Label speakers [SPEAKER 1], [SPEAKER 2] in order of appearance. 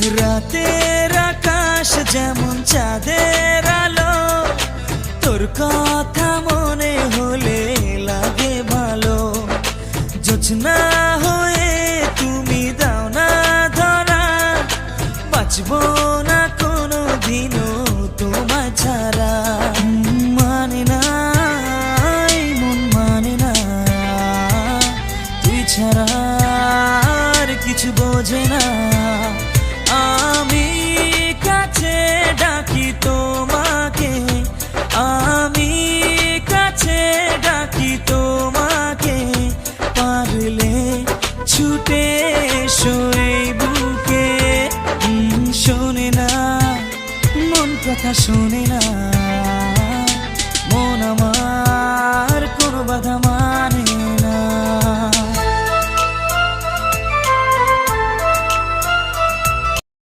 [SPEAKER 1] রাতের আকাশ যেমন চাঁদের আলো, তোর কথা মনে হলে লাগে ভালো। জোছনা হয়ে তুমি দাও না ধরা, বাঁচবো না কোনো দিনও তোমায় ছাড়া। মানে না এই মন মানে না, তুই ছাড়া আর কিছু বোঝে না। আমি কাছে ডাকি তোমাকে, আমি কাছে ডাকি তোমাকে, পারলে ছুটে এসো এই বুকে। শোনে না মন কথা শোনে না।